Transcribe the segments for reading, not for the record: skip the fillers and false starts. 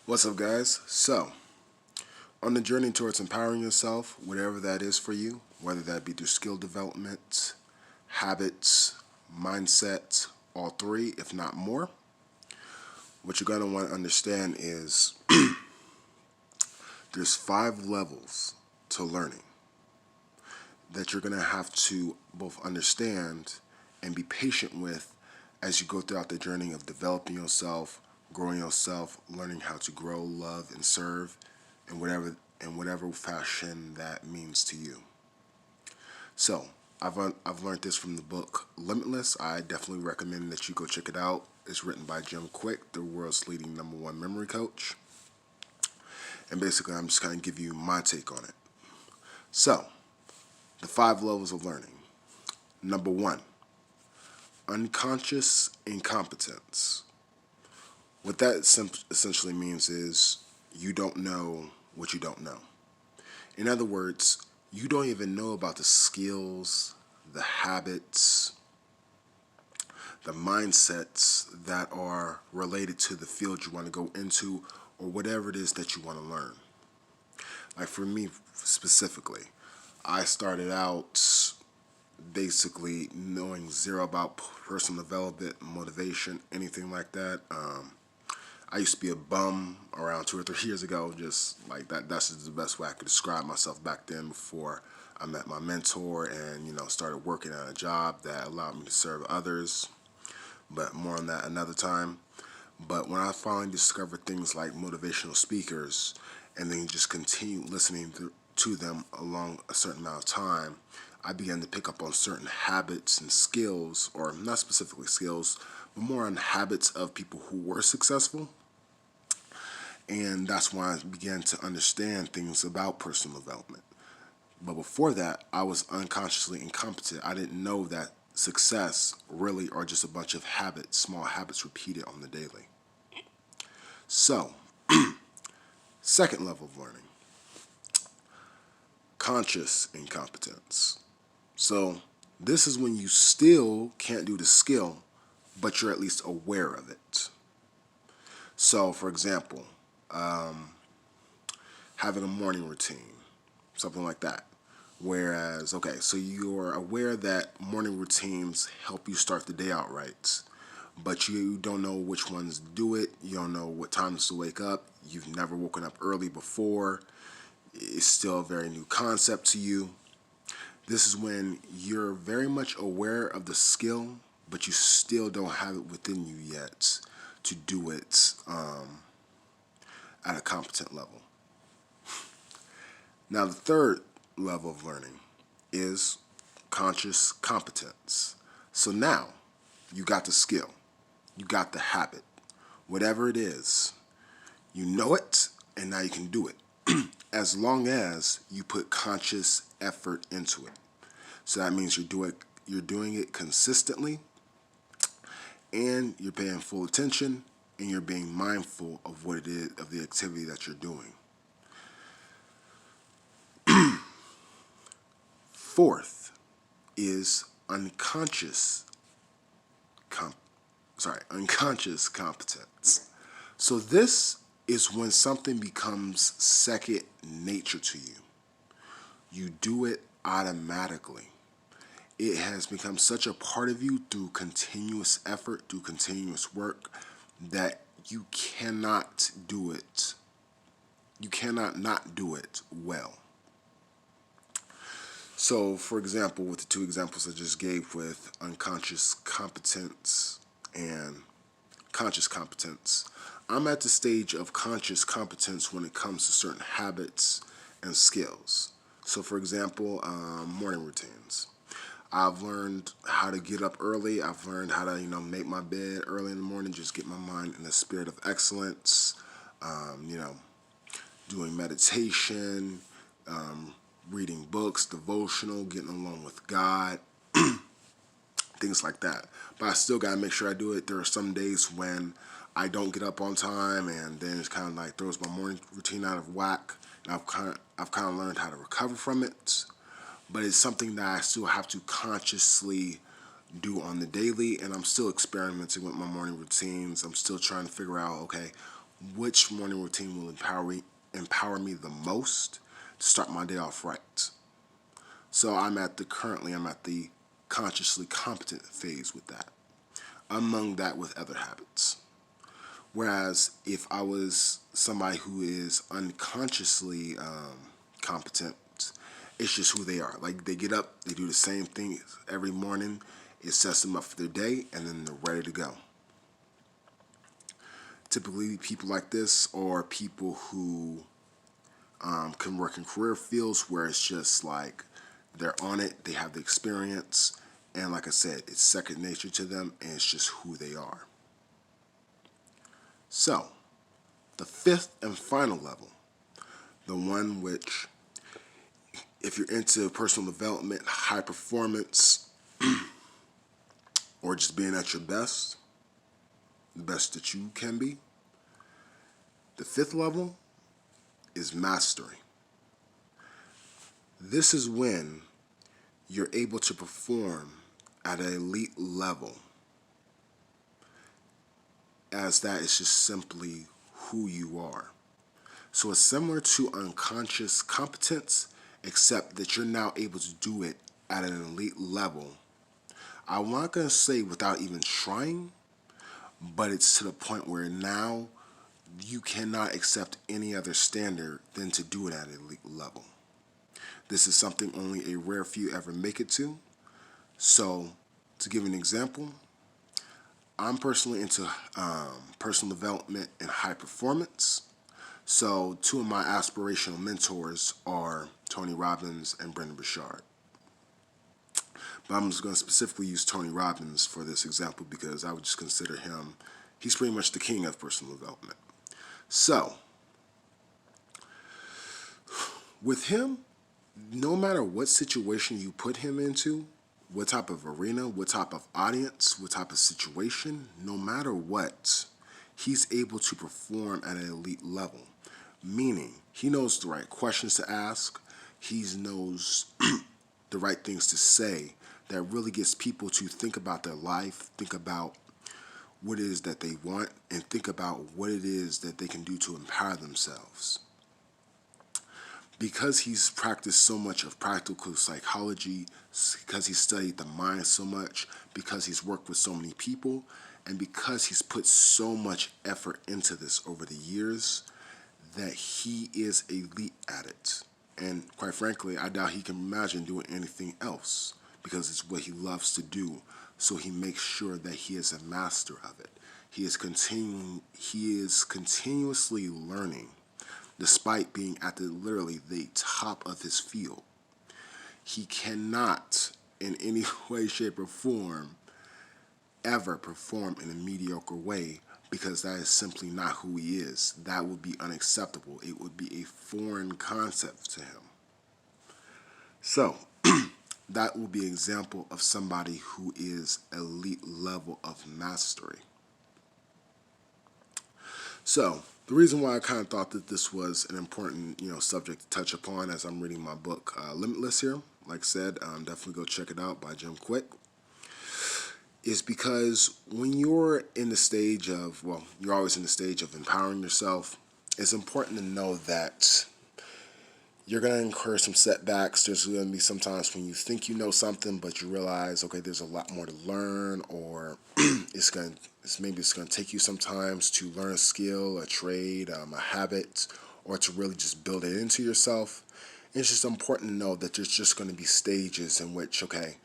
What's up, guys? So, on the journey towards empowering yourself, whatever that is for you, whether that be through skill development, habits, mindset, all three, if not more, what you're going to want to understand is there's 5 levels to learning that you're going to have to both understand and be patient with as you go throughout the journey of developing yourself, growing yourself, learning how to grow, love, and serve in whatever fashion that means to you. So, I've learned this from the book Limitless. I definitely recommend that you go check it out. It's written by Jim Quick, the world's leading #1 memory coach. And basically, I'm just going to give you my take on it. So, the 5 levels of learning. Number 1, unconscious incompetence. What that essentially means is you don't know what you don't know. In other words, you don't even know about the skills, the habits, the mindsets that are related to the field you want to go into or whatever it is that you want to learn. Like for me specifically, I started out basically knowing zero about personal development, motivation, anything like that. I used to be a bum around 2 or 3 years ago, just like that. That's just the best way I could describe myself back then before I met my mentor and, started working at a job that allowed me to serve others. But more on that another time. But when I finally discovered things like motivational speakers and then just continued listening to them along a certain amount of time, I began to pick up on certain habits and skills, or not specifically skills, but more on habits of people who were successful. And that's when I began to understand things about personal development. But before that, I was unconsciously incompetent. I didn't know that success really are just a bunch of habits, small habits repeated on the daily. So, second level of learning, conscious incompetence. So, this is when you still can't do the skill, but you're at least aware of it. So, for example, having a morning routine, something like that. Whereas, okay, so you're aware that morning routines help you start the day out right, but you don't know which ones do it. You don't know what times to wake up. You've never woken up early before. It's still a very new concept to you. This is when you're very much aware of the skill, but you still don't have it within you yet to do it at a competent level. Now, the third level of learning is conscious competence. So now you got the skill, you got the habit, whatever it is, you know it, and now you can do it as long as you put conscious effort into it. So that means you're doing it consistently, and you're paying full attention, and you're being mindful of what it is, of the activity that you're doing. Fourth is unconscious competence. So this is when something becomes second nature to you. You do it automatically. It has become such a part of you through continuous effort, through continuous work, that you cannot do it. You cannot not do it well. So, for example, with the 2 examples I just gave with unconscious competence and conscious competence, I'm at the stage of conscious competence when it comes to certain habits and skills. So, for example, morning routines. I've learned how to get up early. I've learned how to, make my bed early in the morning, just get my mind in a spirit of excellence. Doing meditation, reading books, devotional, getting along with God, things like that. But I still got to make sure I do it. There are some days when I don't get up on time, and then it's kind of like throws my morning routine out of whack. And I've kind of learned how to recover from it. But it's something that I still have to consciously do on the daily, and I'm still experimenting with my morning routines. I'm still trying to figure out, okay, which morning routine will empower me the most to start my day off right. So currently I'm at the consciously competent phase with that. Among that with other habits. Whereas if I was somebody who is unconsciously competent, it's just who they are. Like they get up, they do the same thing every morning. It sets them up for their day, and then they're ready to go. Typically, people like this are people who can work in career fields where it's just like they're on it, they have the experience, and like I said, it's second nature to them, and it's just who they are. So, the fifth and final level, the one which, if you're into personal development, high performance, or just being at your best, the best that you can be, the fifth level is mastery. This is when you're able to perform at an elite level, as that is just simply who you are. So it's similar to unconscious competence, except that you're now able to do it at an elite level. I'm not going to say without even trying, but it's to the point where now you cannot accept any other standard than to do it at an elite level. This is something only a rare few ever make it to. So, to give an example, I'm personally into personal development and high performance. So, two of my aspirational mentors are Tony Robbins and Brendon Burchard. But I'm just going to specifically use Tony Robbins for this example because I would just consider him, he's pretty much the king of personal development. So, with him, no matter what situation you put him into, what type of arena, what type of audience, what type of situation, no matter what, he's able to perform at an elite level. Meaning, he knows the right questions to ask, he knows the right things to say that really gets people to think about their life, think about what it is that they want, and think about what it is that they can do to empower themselves. Because he's practiced so much of practical psychology, because he's studied the mind so much, because he's worked with so many people, and because he's put so much effort into this over the years, that he is elite at it. And quite frankly, I doubt he can imagine doing anything else because it's what he loves to do. So he makes sure that he is a master of it. He is continuously learning despite being at literally the top of his field. He cannot in any way, shape, or form ever perform in a mediocre way because that is simply not who he is. That would be unacceptable. It would be a foreign concept to him. So, that will be an example of somebody who is elite level of mastery. So, the reason why I kind of thought that this was an important, subject to touch upon as I'm reading my book, Limitless here, like I said, definitely go check it out by Jim Quick, is because when you're in the stage of, you're always in the stage of empowering yourself, it's important to know that you're going to incur some setbacks. There's going to be some times when you think you know something, but you realize, okay, there's a lot more to learn, or maybe it's going to take you some times to learn a skill, a trade, a habit, or to really just build it into yourself. It's just important to know that there's just going to be stages in which, okay,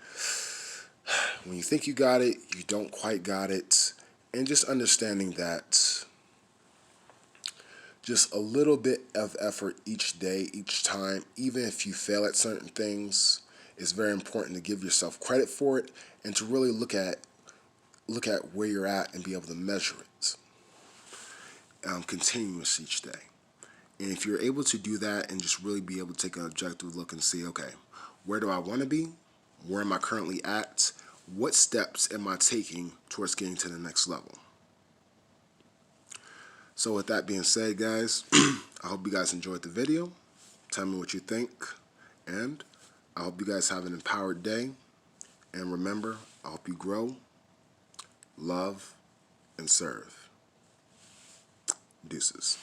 when you think you got it, you don't quite got it, and just understanding that just a little bit of effort each day, each time, even if you fail at certain things, it's very important to give yourself credit for it and to really look at where you're at and be able to measure it continuous each day. And if you're able to do that and just really be able to take an objective look and see, okay, where do I want to be? Where am I currently at? What steps am I taking towards getting to the next level? So with that being said, guys, I hope you guys enjoyed the video. Tell me what you think. And I hope you guys have an empowered day. And remember, I hope you grow, love, and serve. Deuces.